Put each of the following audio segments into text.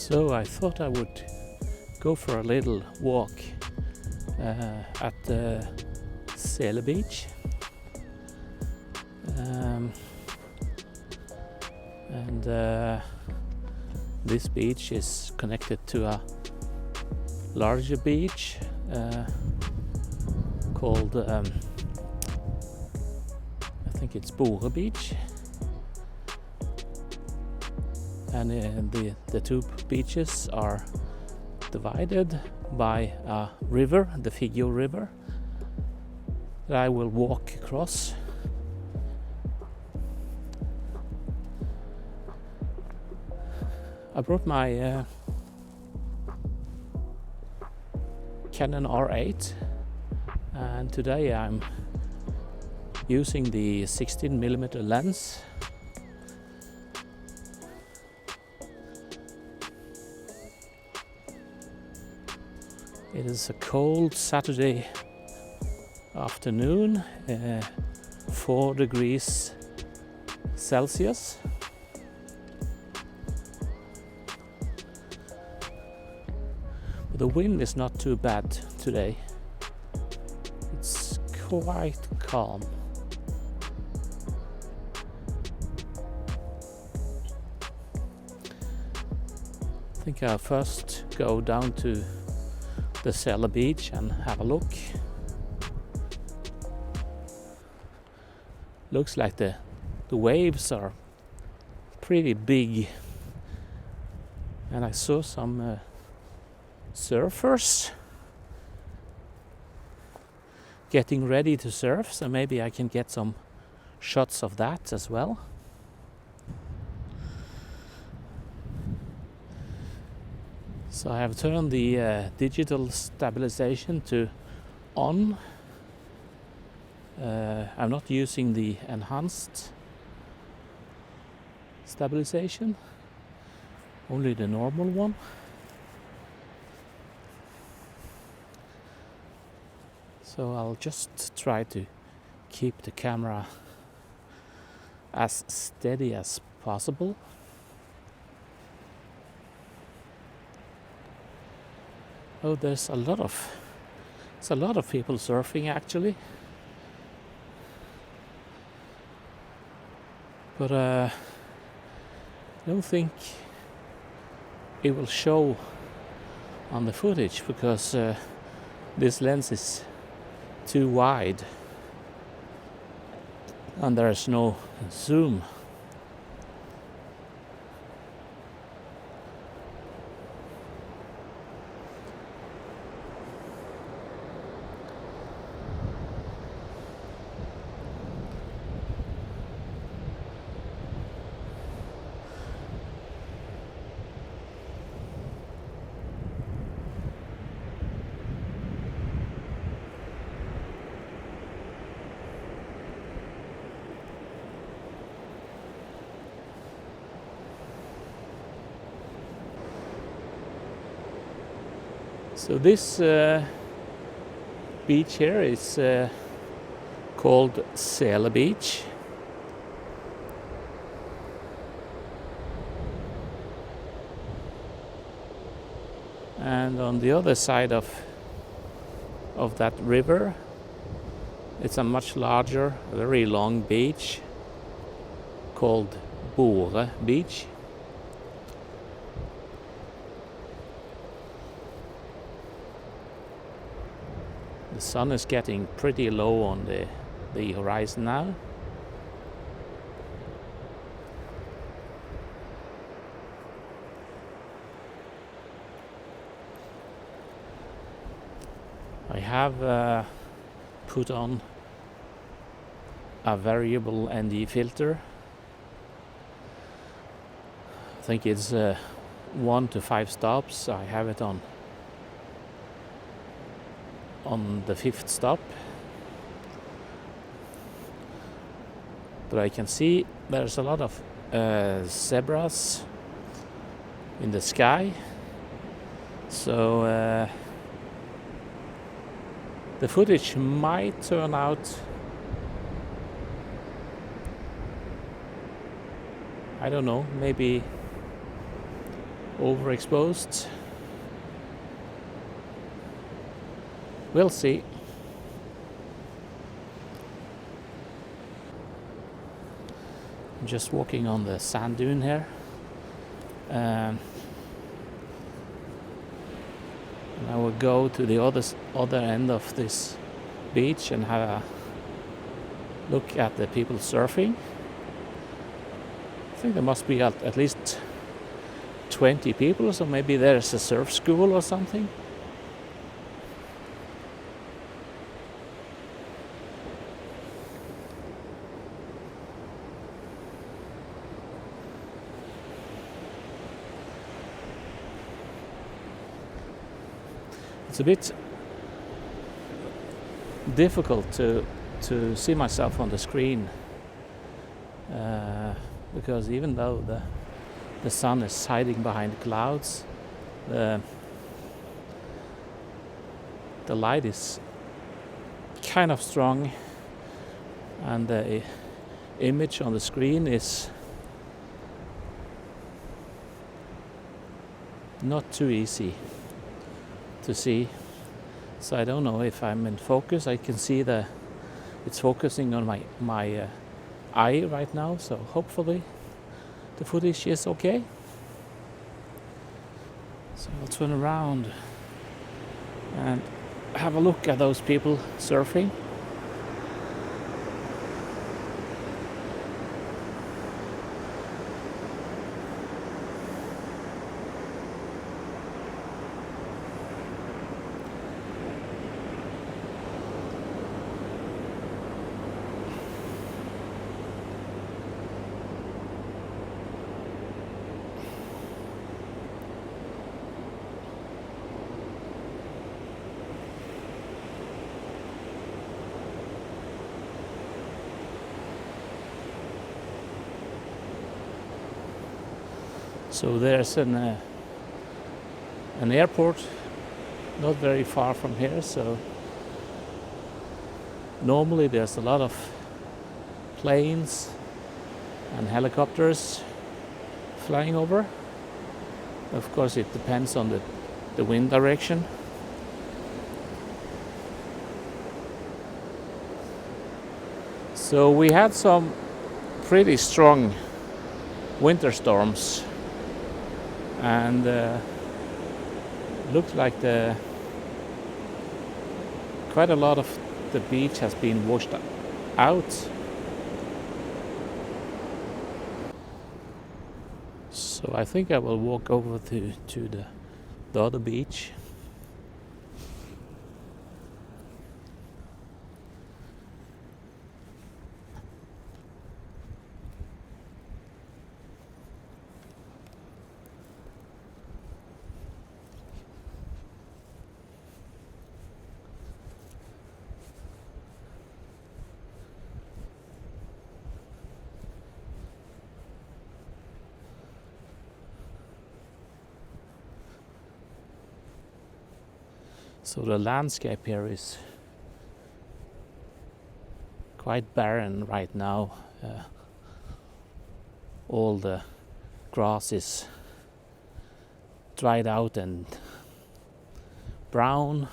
So I thought I would go for a little walk at the Sele beach. This beach is connected to a larger beach called I think it's Bore beach, and the two beaches are divided by a river, the Figure River, that I will walk across. I brought my Canon R8, and today I'm using the 16mm lens. It is a cold Saturday afternoon, 4 degrees Celsius. The wind is not too bad today. It's quite calm. I think I'll first go down to the Sele beach and have a look. Looks like the waves are pretty big, and I saw some surfers getting ready to surf, so maybe I can get some shots of that as well. So I have turned the digital stabilization to on. I'm not using the enhanced stabilization, only the normal one. So I'll just try to keep the camera as steady as possible. Oh, there's a lot of people surfing actually. But I don't think it will show on the footage because this lens is too wide and there is no zoom. So this beach here is called Sele Beach. And on the other side of that river, it's a much larger, very long beach called Bore Beach. The sun is getting pretty low on the horizon now. I have put on a variable ND filter. I think it's 1 to 5 stops. I have it on the 5th stop, but I can see there's a lot of zebras in the sky, so the footage might turn out, I don't know, maybe overexposed. We'll see. I'm just walking on the sand dune here. And I will go to the other end of this beach and have a look at the people surfing. I think there must be at least 20 people, so maybe there's a surf school or something. It's a bit difficult to see myself on the screen because even though the sun is hiding behind clouds, the light is kind of strong, and the image on the screen is not too easy to see. So I don't know if I'm in focus. I can see it's focusing on my eye right now, so hopefully the footage is okay. So I'll turn around and have a look at those people surfing. So there's an airport not very far from here, so normally there's a lot of planes and helicopters flying over. Of course it depends on the wind direction. So we had some pretty strong winter storms, and looked like quite a lot of the beach has been washed out. So I think I will walk over to the other beach. So the landscape here is quite barren right now. All the grass is dried out and brown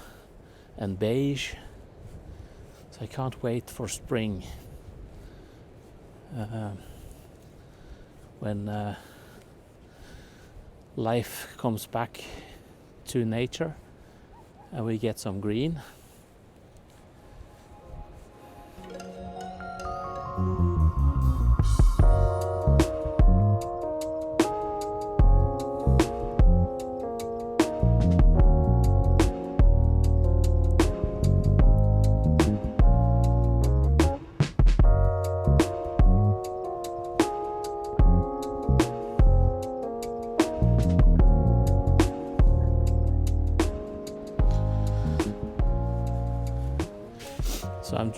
and beige. So I can't wait for spring, when life comes back to nature and we get some green. So I'm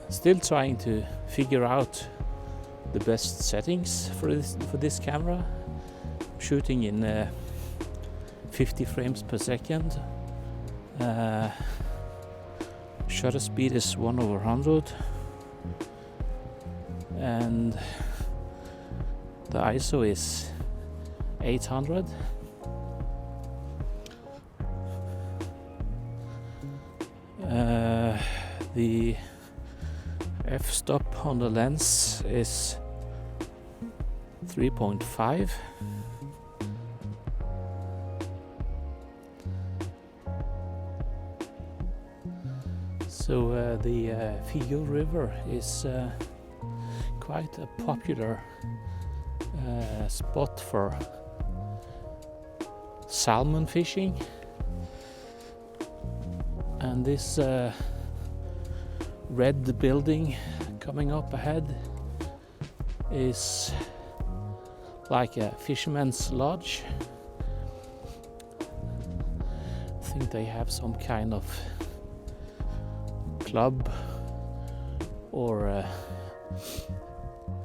still trying to figure out the best settings for this camera. I'm shooting in 50 frames per second. Shutter speed is 1/100, and the ISO is 800. The f-stop on the lens is 3.5. So the Figo River is quite a popular spot for salmon fishing, and this red building coming up ahead is like a fisherman's lodge. I think they have some kind of club or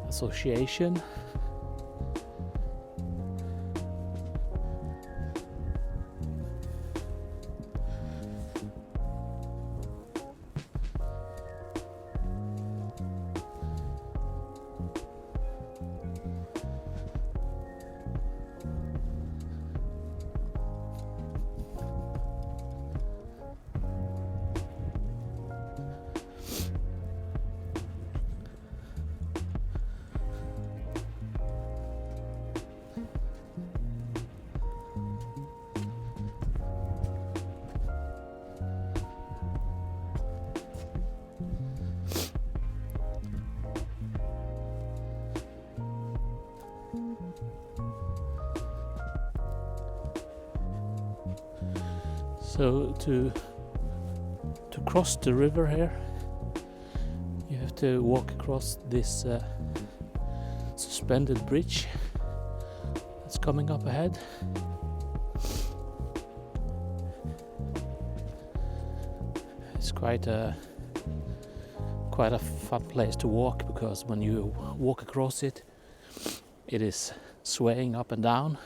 association. So to cross the river here, you have to walk across this suspended bridge that's coming up ahead. It's quite a fun place to walk, because when you walk across it, it is swaying up and down.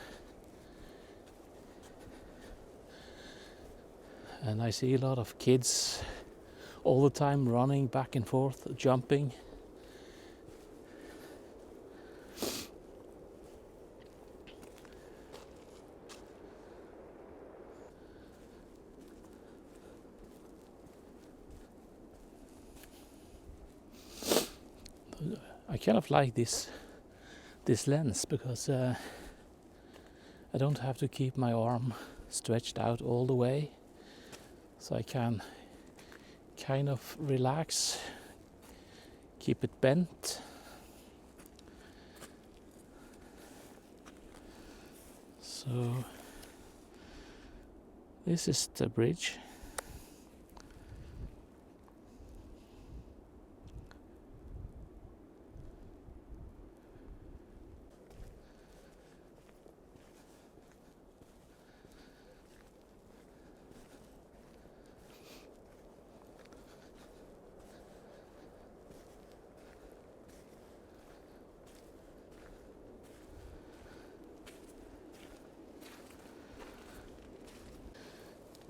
And I see a lot of kids all the time running back and forth, jumping. I kind of like this lens, because I don't have to keep my arm stretched out all the way. So I can kind of relax, keep it bent. So this is the bridge.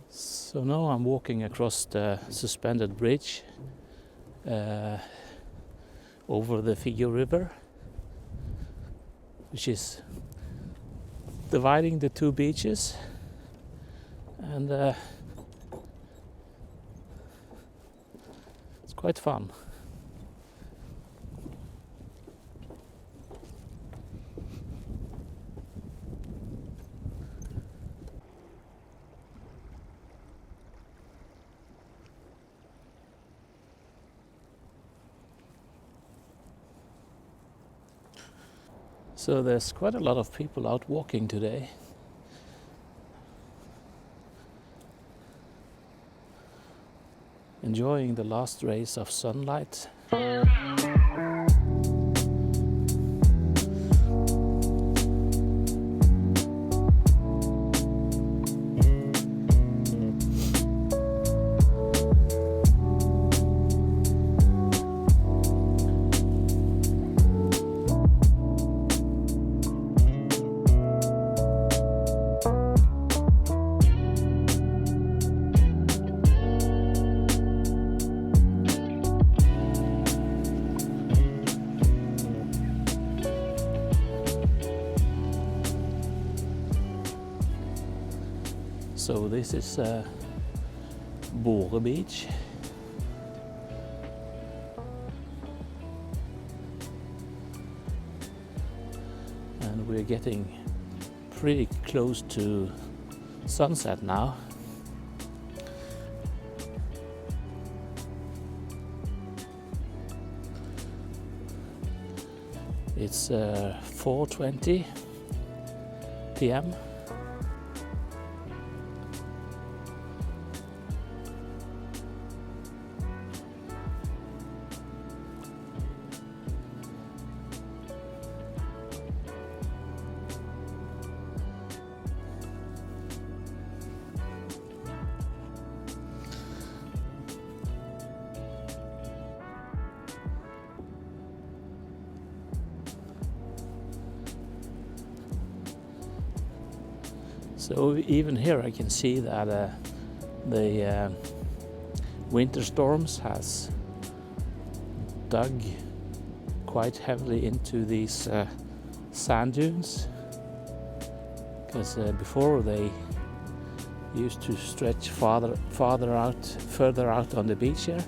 So now I'm walking across the suspended bridge over the Figo River, which is dividing the two beaches, and it's quite fun. So there's quite a lot of people out walking today. Enjoying the last rays of sunlight. So this is Bore beach, and we're getting pretty close to sunset now. It's 4:20 p.m. So even here I can see that the winter storms has dug quite heavily into these sand dunes, because before they used to stretch further out on the beach here.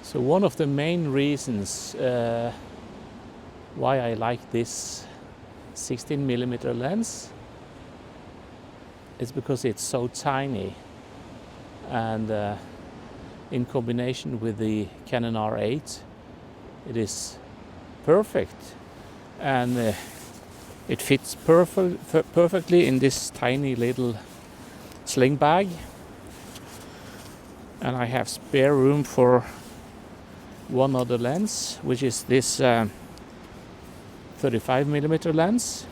So one of the main reasons why I like this 16mm lens is because it's so tiny, and in combination with the Canon R8 it is perfect, and it fits perfectly in this tiny little sling bag, and I have spare room for one other lens, which is this 35mm lens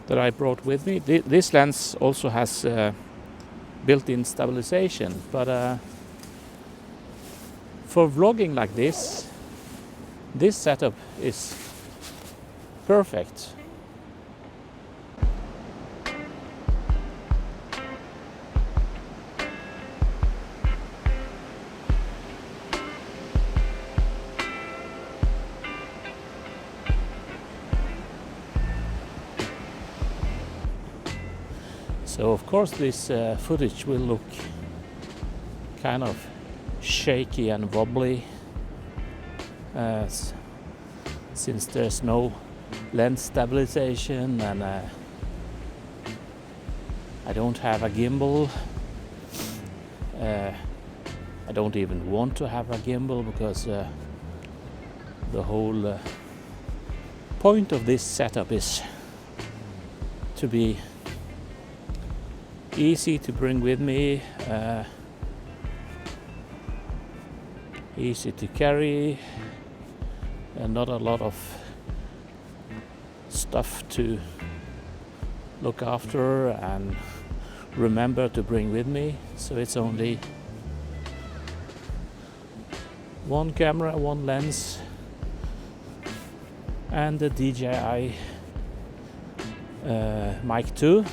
that I brought with me. This lens also has built-in stabilization, but for vlogging like this setup is perfect. So of course this footage will look kind of shaky and wobbly since there's no lens stabilization, and I don't have a gimbal. I don't even want to have a gimbal because the whole point of this setup is to be easy to bring with me, easy to carry, and not a lot of stuff to look after and remember to bring with me. So it's only one camera, one lens, and the DJI Mic 2.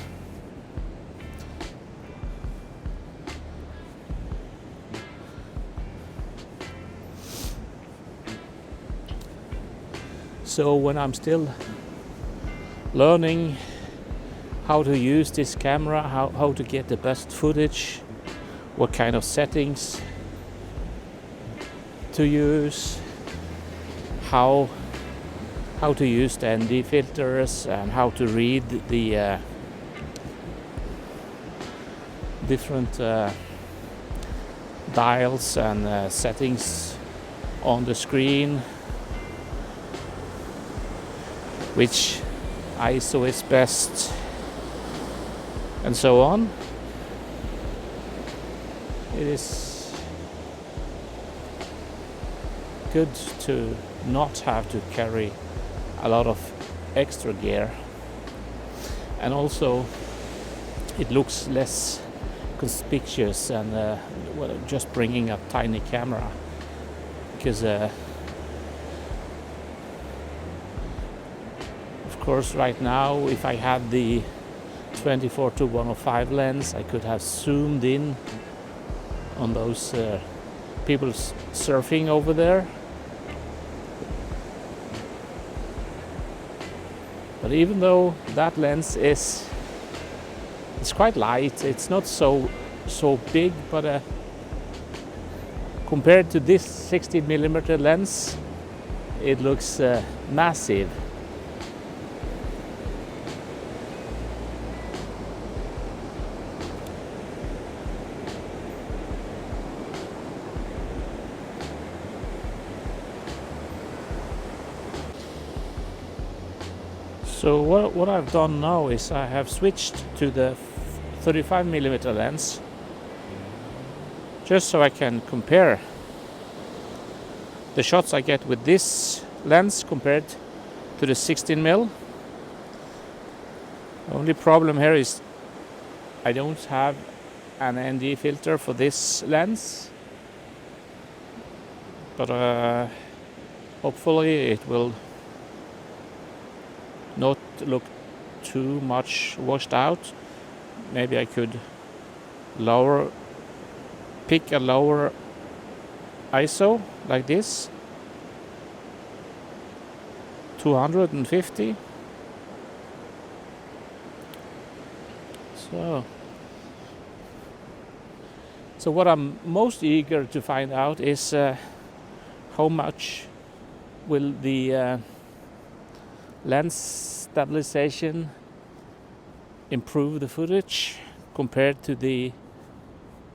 So when I'm still learning how to use this camera, how to get the best footage, what kind of settings to use, how to use the ND filters, and how to read the different dials and settings on the screen, which ISO is best, and so on. It is good to not have to carry a lot of extra gear, and also it looks less conspicuous than just bringing a tiny camera, because of course right now, if I had the 24-105 lens, I could have zoomed in on those people surfing over there. But even though that lens it's quite light, it's not so big, but compared to this 16mm lens, it looks massive. So what I've done now is I have switched to the 35mm lens, just so I can compare the shots I get with this lens compared to the 16mm. The only problem here is I don't have an ND filter for this lens, but hopefully it will not look too much washed out. Maybe I could pick a lower ISO like this, 250. So what I'm most eager to find out is how much will the lens stabilization improve the footage compared to the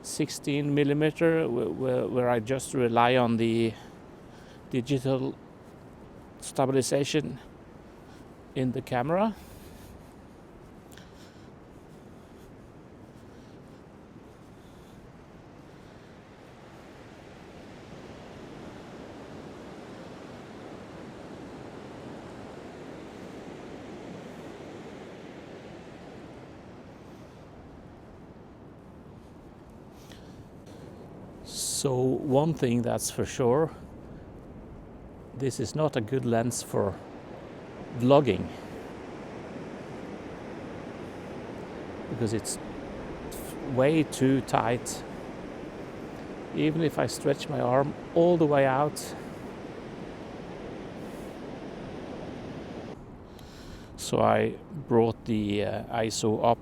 16mm where I just rely on the digital stabilization in the camera. So one thing that's for sure, this is not a good lens for vlogging, because it's way too tight. Even if I stretch my arm all the way out. So I brought the ISO up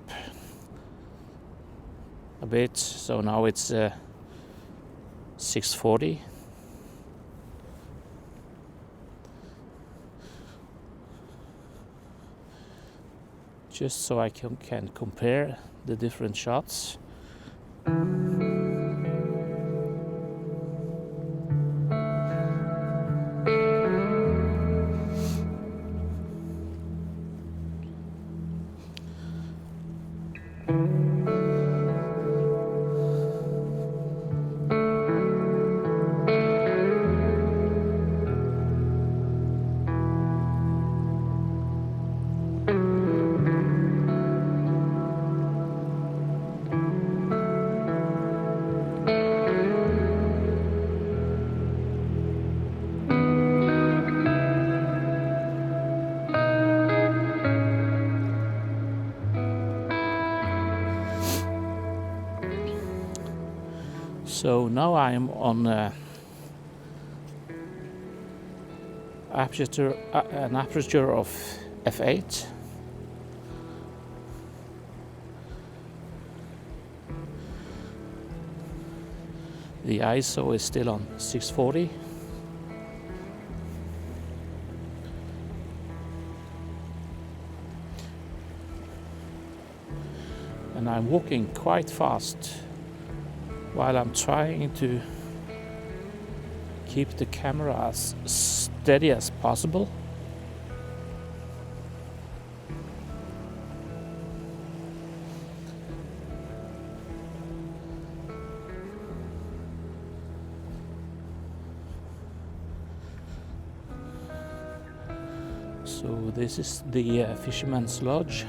a bit, so now it's 640. Just so I can compare the different shots. So now I am on an aperture of f8. The ISO is still on 640. And I'm walking quite fast while I'm trying to keep the camera as steady as possible. So this is the Fisherman's Lodge.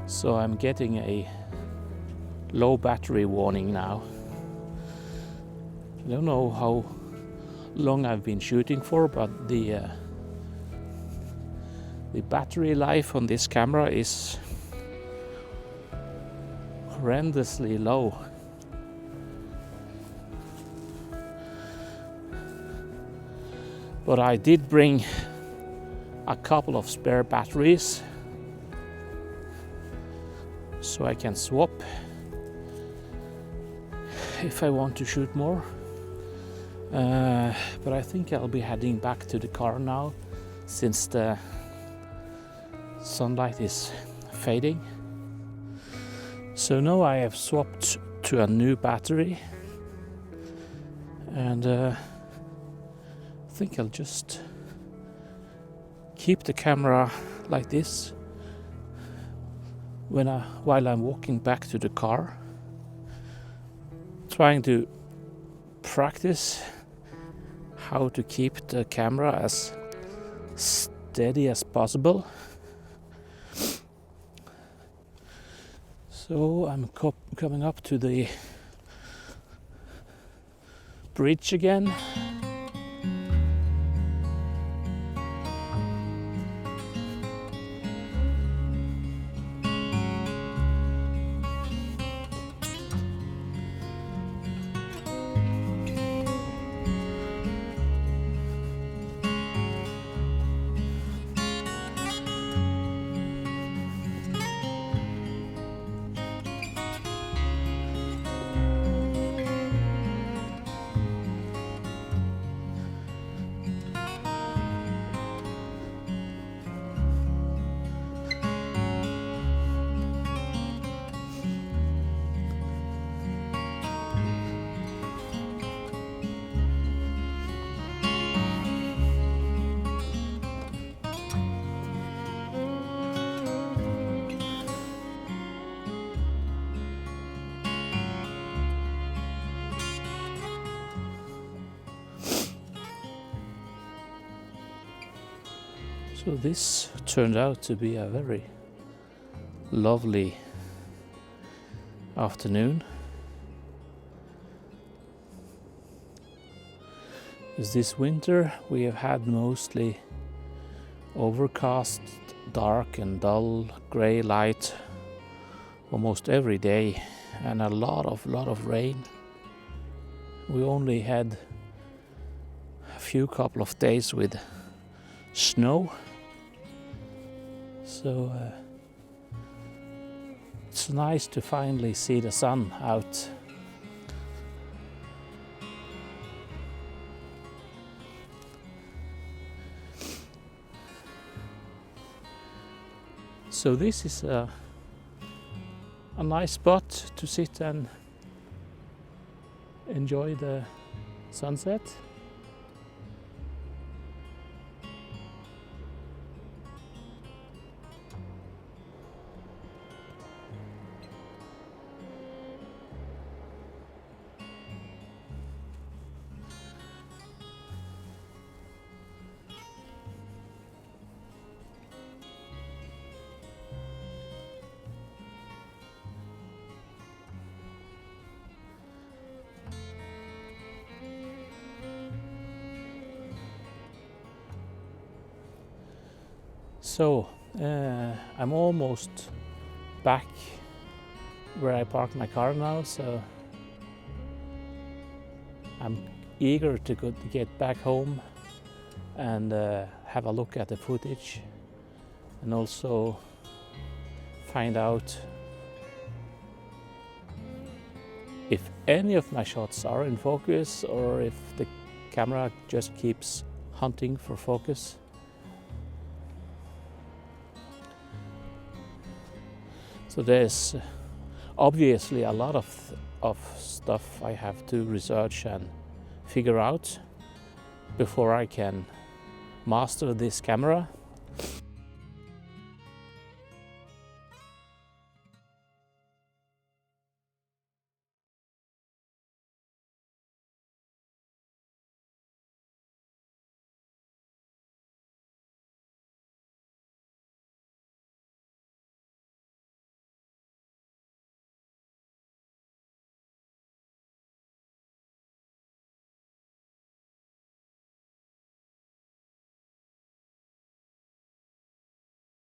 So I'm getting a low battery warning now. I don't know how long I've been shooting for, but the battery life on this camera is horrendously low. But I did bring a couple of spare batteries so I can swap if I want to shoot more. But I think I'll be heading back to the car now since the sunlight is fading. So now I have swapped to a new battery, and I think I'll just keep the camera like this while I'm walking back to the car, trying to practice how to keep the camera as steady as possible. So I'm coming up to the bridge again. So this turned out to be a very lovely afternoon. Because this winter we have had mostly overcast, dark and dull grey light almost every day, and a lot of rain. We only had a couple of days with snow. So It's nice to finally see the sun out. So this is a nice spot to sit and enjoy the sunset. So I'm almost back where I parked my car now, so I'm eager to get back home and have a look at the footage and also find out if any of my shots are in focus or if the camera just keeps hunting for focus. So there's obviously a lot of stuff I have to research and figure out before I can master this camera.